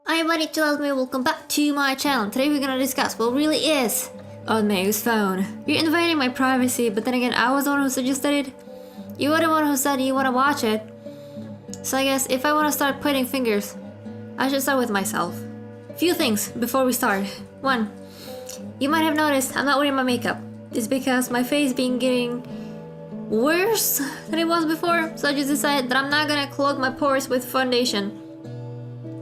Hi everybody, welcome back to my channel. Today we're gonna discuss what really is on Maeiiu's phone. You're invading my privacy, but then again, I was the one who suggested it. You were the one who said you wanna watch it. So I guess if I wanna start pointing fingers, I should start with myself. Few things before we start. One, you might have noticed I'm not wearing my makeup. It's because my face been getting worse than it was before, so I just decided that I'm not gonna clog my pores with foundation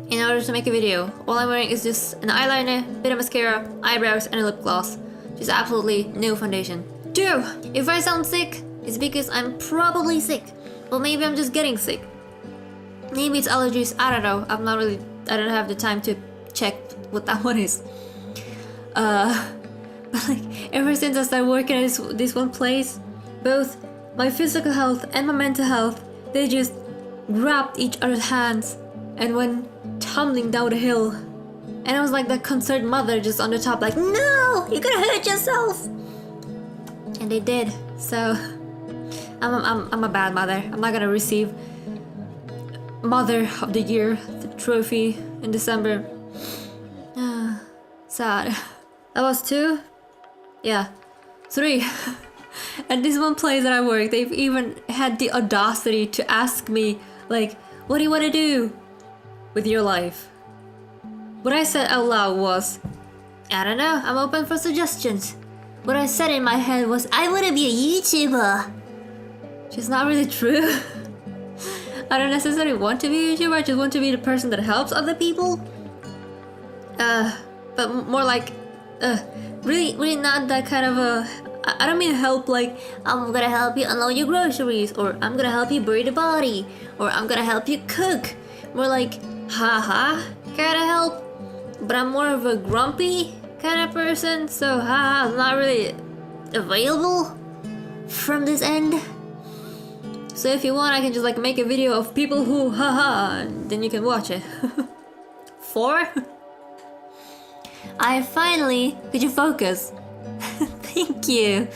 in order to make a video. All I'm wearing is just an eyeliner, bit of mascara, eyebrows, and a lip gloss. Just absolutely no foundation. 2. If I sound sick, it's because I'm probably sick. Or maybe I'm just getting sick. Maybe it's allergies, I don't know. I don't have the time to check what that one is. But like, ever since I started working at this one place, both my physical health and my mental health, they just grabbed each other's hands and went tumbling down the hill. And I was like that concerned mother just on the top like, no, you're gonna hurt yourself. And they did. So I'm a bad mother. I'm not gonna receive Mother of the Year, the trophy in December. Sad. That was 2? Yeah. 3. At this one place that I work, they've even had the audacity to ask me, like, what do you want to do with your life? What I said out loud was, I don't know, I'm open for suggestions. What I said in my head was, I want to be a YouTuber. Which is not really true. I don't necessarily want to be a YouTuber, I just want to be the person that helps other people. But more like, really not that kind of a... I don't mean help like, I'm gonna help you unload your groceries, or I'm gonna help you bury the body, or I'm gonna help you cook. More like, haha, kind of help. But I'm more of a grumpy kind of person, so haha, I'm not really available from this end. So if you want, I can just like make a video of people who haha, and then you can watch it. 4. Could you focus? Thank you.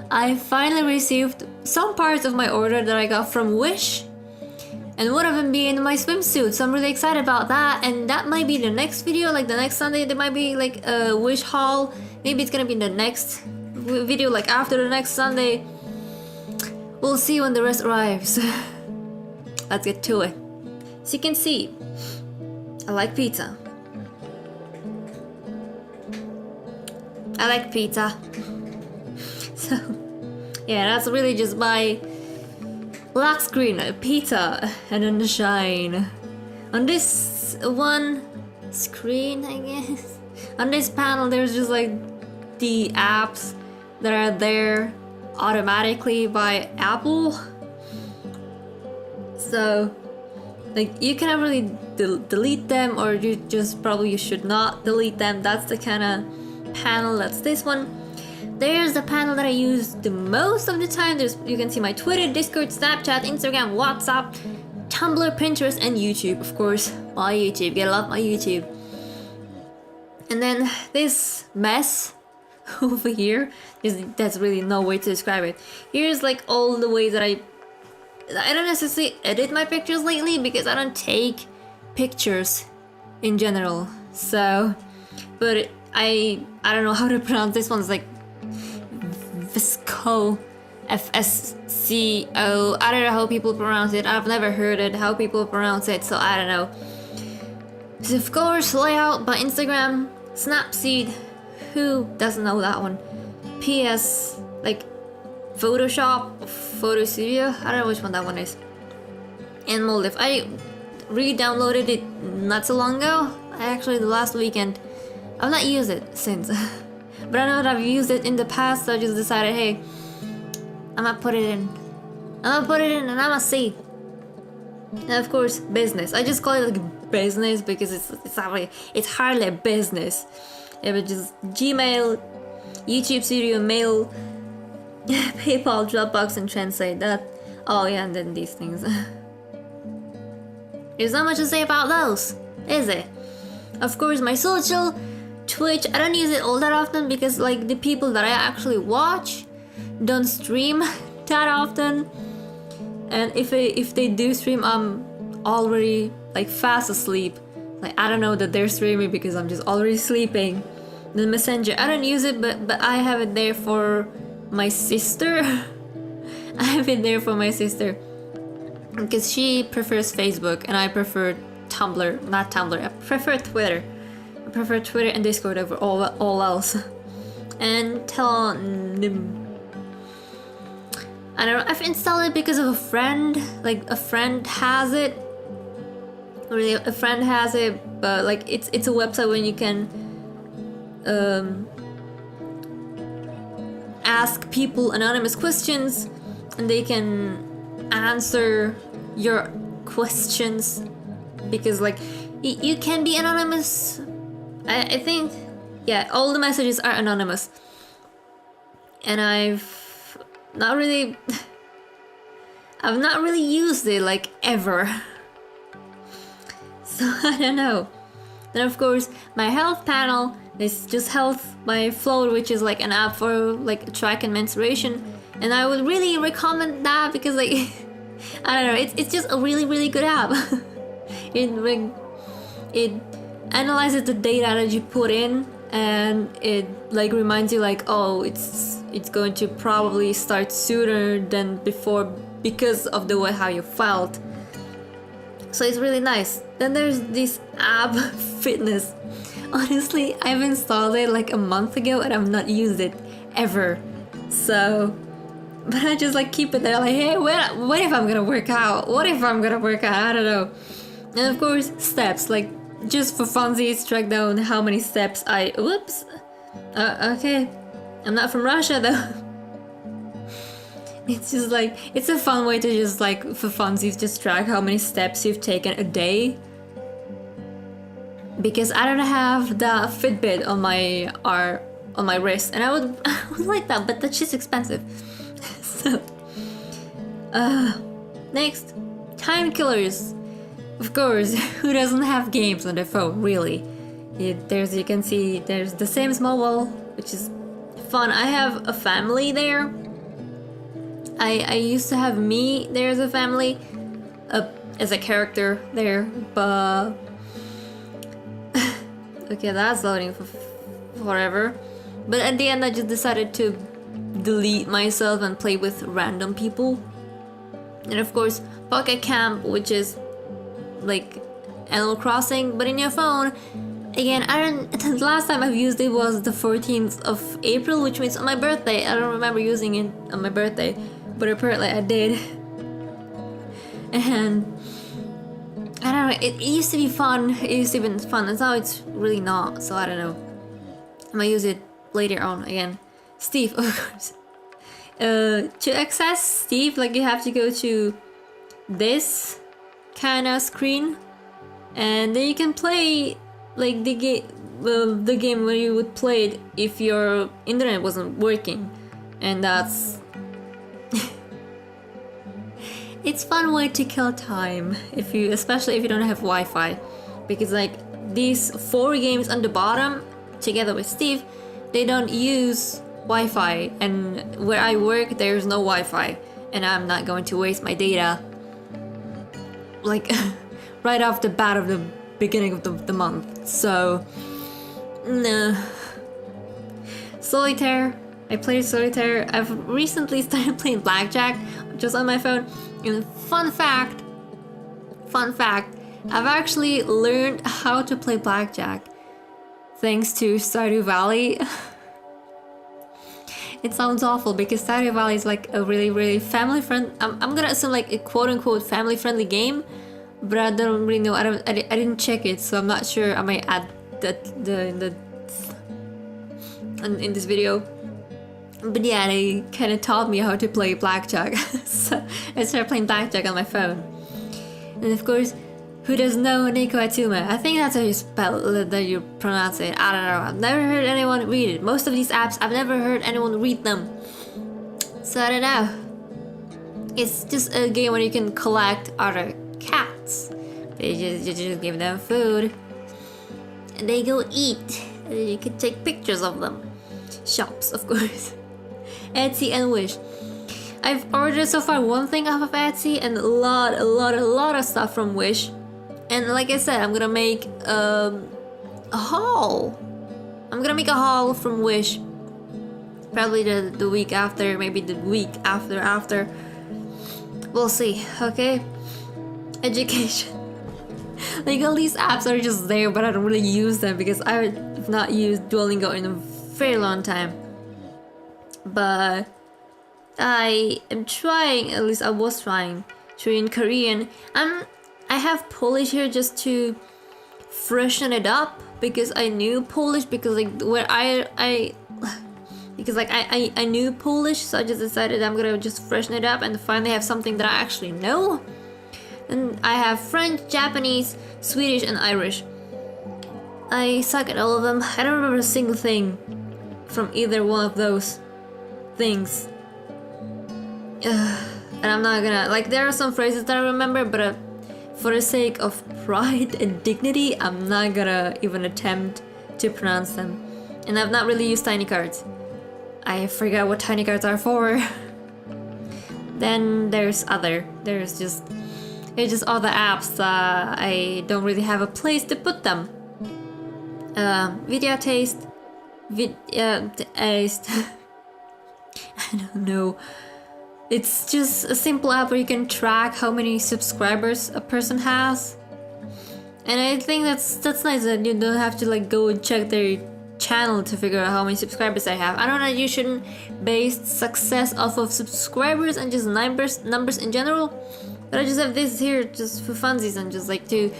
I finally received some parts of my order that I got from Wish, and one of them being my swimsuit, so I'm really excited about that. And that might be the next video, like the next Sunday there might be like a Wish haul. Maybe it's gonna be the next video, like after the next Sunday. We'll see when the rest arrives. Let's get to it. So you can see, I like pizza. I like pizza. So, yeah, that's really just my black screen, pizza, and then the shine. On this one screen, I guess, on this panel, there's just like the apps that are there automatically by Apple. So, like, you cannot really delete them, or you should not delete them. That's the kind of panel that's this one. There's the panel that I use the most of the time. You can see my Twitter, Discord, Snapchat, Instagram, WhatsApp, Tumblr, Pinterest, and YouTube. Of course, my YouTube. Gotta love my YouTube. And then this mess over here, that's really no way to describe it. Here's like all the ways that I don't necessarily edit my pictures lately because I don't take pictures in general. So, but I don't know how to pronounce this one. It's like Visco, FSCO. I don't know how people pronounce it. I've never heard it, how people pronounce it, so I don't know. So of course, layout by Instagram, Snapseed. Who doesn't know that one? PS, like Photoshop, Photo Studio. I don't know which one that one is. And Moldif. I re-downloaded it not so long ago. Actually, the last weekend. I've not used it since. But I know that I've used it in the past, so I just decided, hey, I'm gonna put it in. I'm gonna and I'm gonna see. And of course, business. I just call it like business because it's hardly a business. Yeah, but just Gmail, YouTube Studio, Mail, PayPal, Dropbox, and Translate. That. Oh yeah, and then these things. There's not much to say about those, is it? Of course, my social, Twitch, I don't use it all that often because like the people that I actually watch don't stream that often. And if they do stream, I'm already like fast asleep. Like, I don't know that they're streaming because I'm just already sleeping. The Messenger, I don't use it, but I have it there for my sister. I have it there for my sister because she prefers Facebook and I prefer Tumblr, not Tumblr. I prefer Twitter. I prefer Twitter and Discord over all else. And I don't know. I've installed it because of a friend. Like, a friend has it. Really, a friend has it, but like it's a website where you can ask people anonymous questions and they can answer your questions, because like you can be anonymous. I think, yeah, all the messages are anonymous, and I've not really used it like ever. So I don't know. Then of course my health panel is just Health by Float, which is like an app for like tracking menstruation, and I would really recommend that because like I don't know, it's just a really good app. It analyzes the data that you put in, and it like reminds you like, oh, it's going to probably start sooner than before because of the way how you felt. So it's really nice. Then there's this app, Fitness. Honestly, I've installed it like a month ago and I've not used it ever. So, but I just like keep it there like, hey, what if I'm gonna work out? What if I'm gonna work out? I don't know. And of course, steps, like just for funsies, track down how many steps whoops. Okay. I'm not from Russia though. It's just like, it's a fun way to just like, for funsies, just track how many steps you've taken a day. Because I don't have the Fitbit on my wrist, and I would like that, but that's just expensive. So, next, time killers. Of course, who doesn't have games on their phone, really? There's, you can see, there's The Sims Mobile, which is fun. I have a family there. I used to have me there as a family, as a character there, but okay, that's loading for forever. But at the end, I just decided to delete myself and play with random people. And of course, Pocket Camp, which is like Animal Crossing, but in your phone. Again, the last time I've used it was the 14th of April, which means on my birthday. I don't remember using it on my birthday, but apparently I did. And I don't know, it used to be fun. It used to be fun, and now it's really not. So I don't know. I might use it later on again. Steve, of course. To access Steve, like you have to go to this kind of screen, and then you can play like the game where you would play it if your internet wasn't working, and that's it's fun way to kill time especially if you don't have Wi-Fi, because like these 4 games on the bottom together with Steve, they don't use Wi-Fi, and where I work there's no Wi-Fi, and I'm not going to waste my data like right off the bat of the beginning of the month. So no. Solitaire, I played Solitaire. I've recently started playing Blackjack just on my phone. And fun fact, I've actually learned how to play Blackjack thanks to Stardew Valley. It sounds awful because Stardew Valley is like a really family friendly. I'm gonna assume like a quote-unquote family friendly game, but I don't really know. I didn't check it, so I'm not sure. I might add that in this video. But yeah, they kind of taught me how to play Blackjack. So I started playing Blackjack on my phone. And of course, who doesn't know Nico Atuma? I think that's how you spell that you pronounce it. I don't know. I've never heard anyone read it. Most of these apps, I've never heard anyone read them. So I don't know. It's just a game where you can collect other cats. You just give them food, and they go eat. And you can take pictures of them. Shops, of course. Etsy and Wish. I've ordered so far one thing off of Etsy and a lot of stuff from Wish. And like I said, I'm gonna make a haul. I'm gonna make a haul from Wish. Probably the week after, maybe the week after. We'll see, okay? Education. Like all these apps are just there, but I don't really use them because I've not used Duolingo in a very long time. But I am trying, at least I was trying, to read Korean. I have Polish here just to freshen it up because I knew Polish because like where I knew Polish, so I just decided I'm gonna just freshen it up and finally have something that I actually know. And I have French, Japanese, Swedish, and Irish. I suck at all of them. I don't remember a single thing from either one of those things. And I'm not gonna, like, there are some phrases that I remember, but for the sake of pride and dignity, I'm not gonna even attempt to pronounce them. And I've not really used tiny cards. I forgot what tiny cards are for. Then there's just other apps that I don't really have a place to put them. Video taste, taste. I don't know. It's just a simple app where you can track how many subscribers a person has. And I think that's nice that you don't have to like go and check their channel to figure out how many subscribers I have. I don't know, you shouldn't base success off of subscribers and just numbers in general. But I just have this here just for funsies and just like to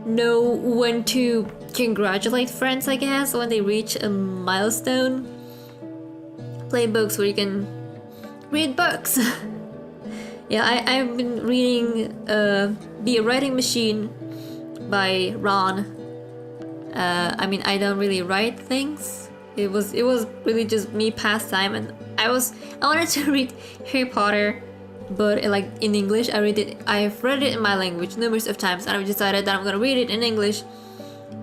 know when to congratulate friends, I guess, when they reach a milestone. Play books where you can read books. Yeah, I've been reading Be a Writing Machine by Ron. I mean, I don't really write things. It was really just me pastime, and I wanted to read Harry Potter, but like in English. I've read it in my language numerous of times, and I've decided that I'm gonna read it in English.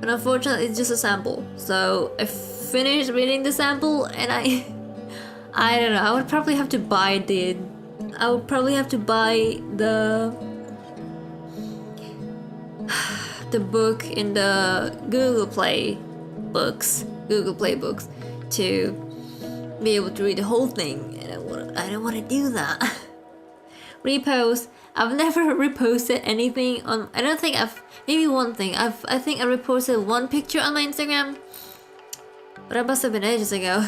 But unfortunately, it's just a sample. So I finished reading the sample, and I don't know. I would probably have to buy the book in the Google Play books to be able to read the whole thing, and I don't want to do that. Repost. I've never reposted anything on. I don't think maybe one thing. I think I reposted one picture on my Instagram, but that must have been ages ago.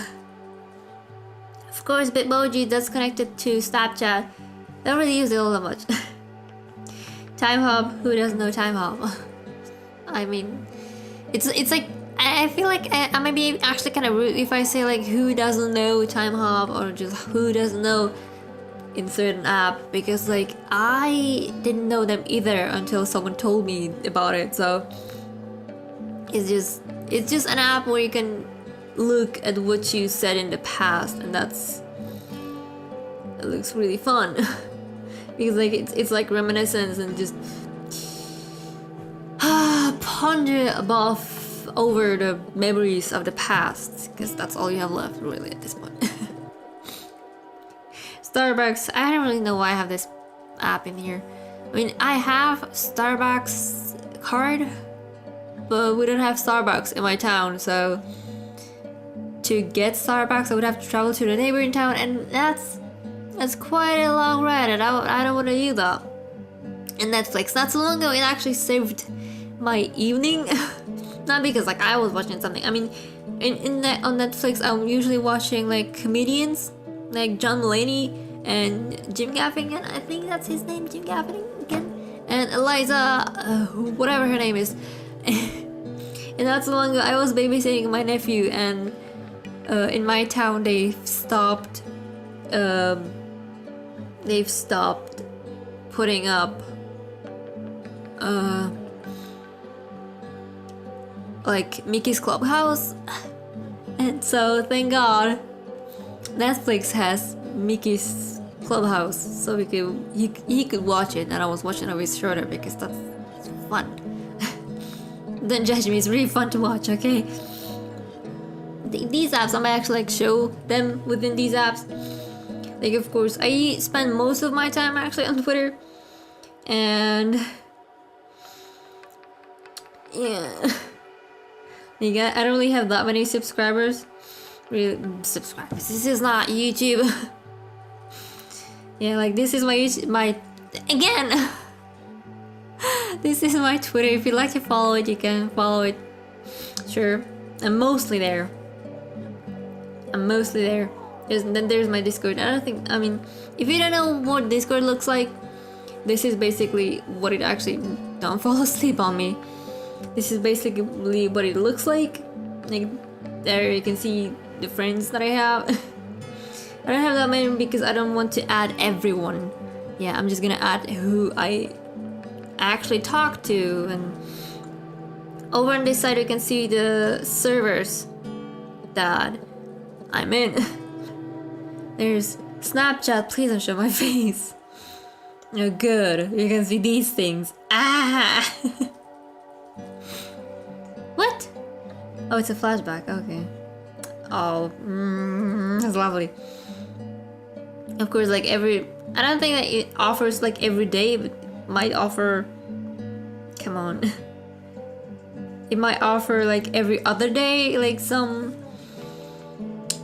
Of course, Bitmoji, that's connected to Snapchat. Don't really use it all that much. Time Hop. Who doesn't know Time Hop? I mean, it's like I feel like I might be actually kind of rude if I say like who doesn't know Time Hop or just who doesn't know insert an app, because like I didn't know them either until someone told me about it. So it's just an app where you can look at what you said in the past, and it looks really fun. Because like it's like reminiscence and just ponder over the memories of the past, because that's all you have left really at this point. Starbucks. I don't really know why I have this app in here. I mean, I have Starbucks card, but we don't have Starbucks in my town, so to get Starbucks I would have to travel to the neighboring town, and that's quite a long ride, and I don't want to do that. And Netflix, not so long ago, it actually saved my evening. Not because like I was watching something. I mean, on Netflix I'm usually watching like comedians like John Mulaney and Jim Gaffigan. I think that's his name, Jim Gaffigan, and Eliza, whatever her name is. And not so long ago I was babysitting my nephew, and in my town they've stopped putting up like Mickey's Clubhouse, and so thank God Netflix has Mickey's Clubhouse, so he could watch it, and I was watching over his shoulder because that's fun. Don't judge me, it's really fun to watch, okay? These apps, I might actually like show them within these apps. Like, of course, I spend most of my time actually on Twitter, and Yeah. I don't really have that many subscribers. Really, subscribers. This is not YouTube. Yeah, like this is my again. This is my Twitter. If you'd like to follow it, you can follow it. Sure, I'm mostly there. Then there's my Discord. I mean, if you don't know what Discord looks like, this is basically what it actually. Don't fall asleep on me. This is basically what it looks like. Like there, you can see the friends that I have. I don't have that many because I don't want to add everyone. Yeah, I'm just gonna add who I actually talk to. And over on this side you can see the servers that I'm in. There's Snapchat. Please don't show my face. Oh good, you can see these things. Ah. What? Oh, it's a flashback. Okay. Oh, that's lovely. Of course, like I don't think that it offers like every day, but it might offer. Come on. It might offer like every other day, like some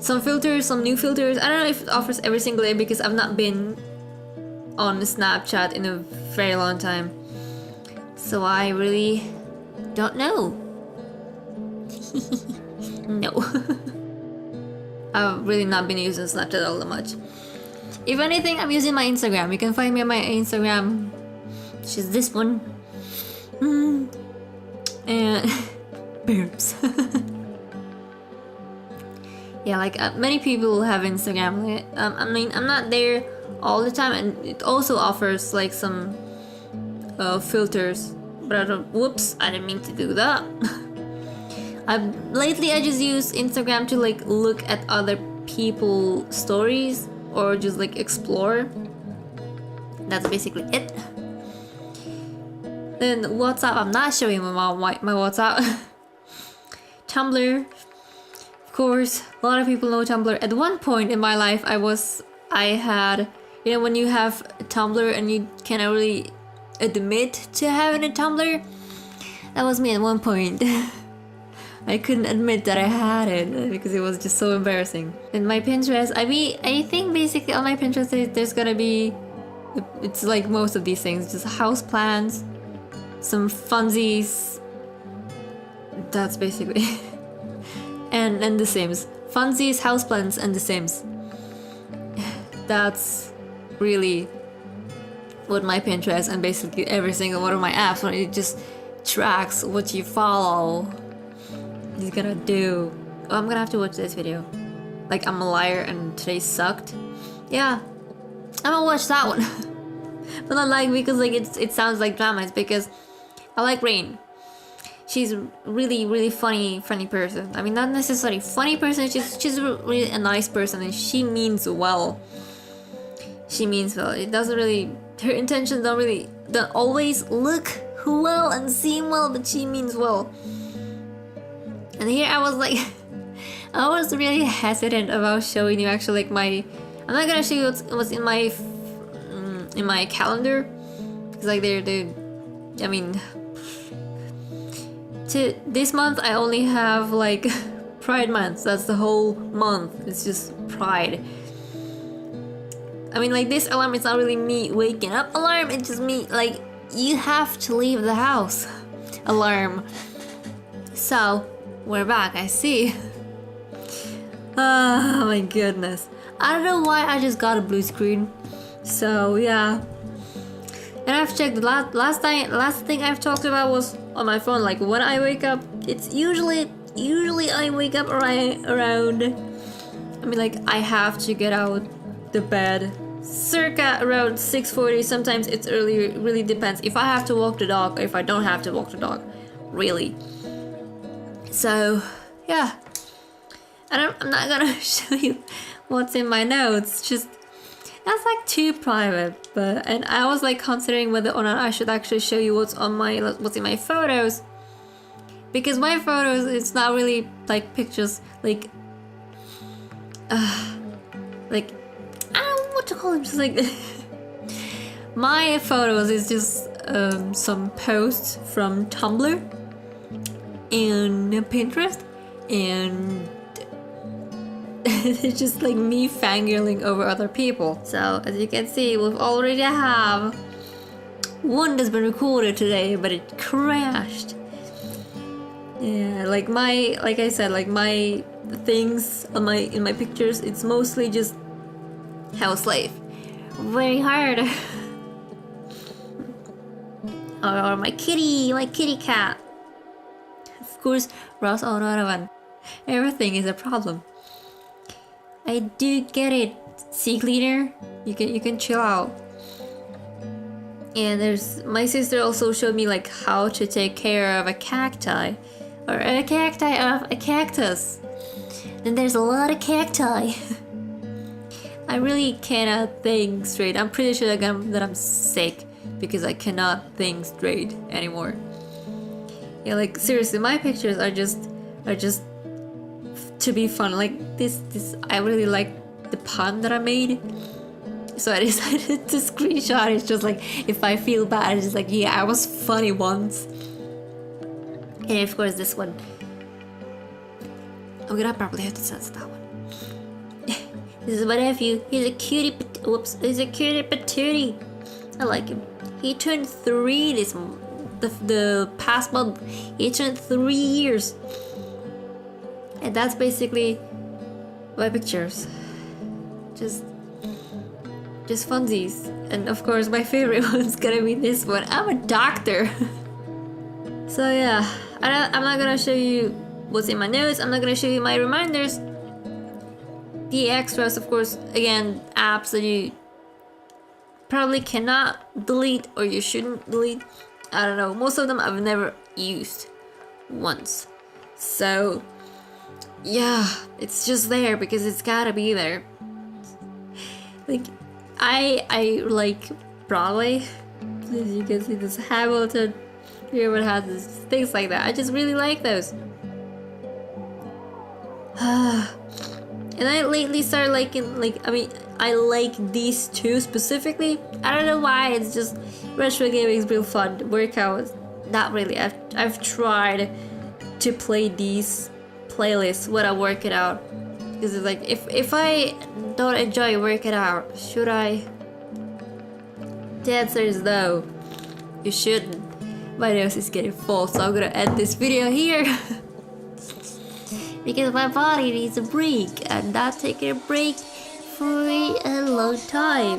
filters, some new filters. I don't know if it offers every single day because I've not been on Snapchat in a very long time, so I really don't know. No. I've really not been using Snapchat all that much. If anything, I'm using my Instagram. You can find me on my Instagram, which is this one. And burps. Yeah, like many people have Instagram. I mean, I'm not there all the time, and it also offers like some filters. But I don't. Whoops! I didn't mean to do that. Lately I just use Instagram to like look at other people's stories or just like explore. That's basically it. Then WhatsApp, I'm not showing my WhatsApp. Tumblr, of course, a lot of people know Tumblr. At one point in my life I had, you know, when you have a Tumblr and you cannot really admit to having a Tumblr? That was me at one point. I couldn't admit that I had it because it was just so embarrassing. And my Pinterest, I think basically on my Pinterest there's gonna be, it's like most of these things, just house plans, some funsies. That's basically and The Sims. Funsies, houseplants, and The Sims. That's really what my Pinterest and basically every single one of my apps, when it just tracks what you follow. He's gonna do. Oh, I'm gonna have to watch this video. Like, I'm a liar and today sucked. Yeah, I'm gonna watch that one. But not like because like it sounds like drama. It's because I like Rain. She's really funny person. I mean, not necessarily funny person. She's really a nice person, and she means well. She means well. It doesn't really. Her intentions don't always look well and seem well, but she means well. And here I was like, I was really hesitant about showing you actually like my. I'm not gonna show you what's in my calendar, because like they. I mean, to this month I only have like Pride month. That's the whole month. It's just Pride. I mean, like this alarm, it's not really me waking up alarm. It's just me like, you have to leave the house alarm. So. We're back, I see. Oh my goodness. I don't know why I just got a blue screen. So yeah. And I've checked the last thing I've talked about was on my phone. Like when I wake up, it's usually I wake up around, I mean like I have to get out the bed circa around 6:40. Sometimes it's earlier, it really depends if I have to walk the dog or if I don't have to walk the dog. Really. So, yeah, and I'm not gonna show you what's in my notes, just, that's like too private, and I was like considering whether or not I should actually show you what's in my photos, because my photos, it's not really like pictures, like, I don't know what to call them, just like, my photos is just some posts from Tumblr. and Pinterest, and it's just like me fangirling over other people. So as you can see, we've already have one that's been recorded today, but it crashed. Yeah, like I said, like my things on in my pictures, it's mostly just house life. Very hard. Or my kitty cat. Of course, Ross O'Donovan. Everything is a problem. I do get it, sea cleaner. You can chill out. And my sister also showed me like how to take care of a cacti, or a cacti of a cactus. And there's a lot of cacti. I really cannot think straight. I'm pretty sure that I'm sick because I cannot think straight anymore. Yeah, like seriously, my pictures are just to be fun. Like this I really like the pun that I made, so I decided to screenshot it. Just like if I feel bad, it's just like, yeah, I was funny once. And of course this one, I'm gonna probably have to censor that one. This is my nephew. He's a cutie patootie. I like him. He turned 3 the past month. He turned 3 years. And that's basically my pictures. Just funsies. And of course my favorite one's gonna be this one. I'm a doctor. So yeah, I'm not gonna show you what's in my notes. I'm not gonna show you my reminders. The extras, of course, again, apps that you probably cannot delete or you shouldn't delete. I don't know. Most of them I've never used once. So yeah, it's just there because it's gotta be there. Like I like Broadway. As you can see, this Hamilton. Here it has this, things like that. I just really like those. And I lately started liking, I like these two specifically. I don't know why, it's just retro gaming is real fun. Workouts, not really. I've tried to play these playlists when I work it out. Because it's like, if I don't enjoy working out, should I? The answer is no. You shouldn't. My nose is getting full, so I'm gonna end this video here. Because my body needs a break. I'm not taking a break for a long time.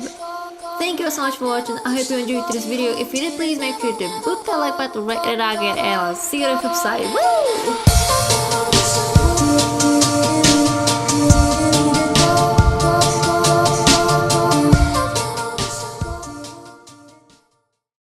Thank you so much for watching. I hope you enjoyed this video. If you did, please make sure to boop that like button right in the nugget, and I'll see you on the flip side. Woo!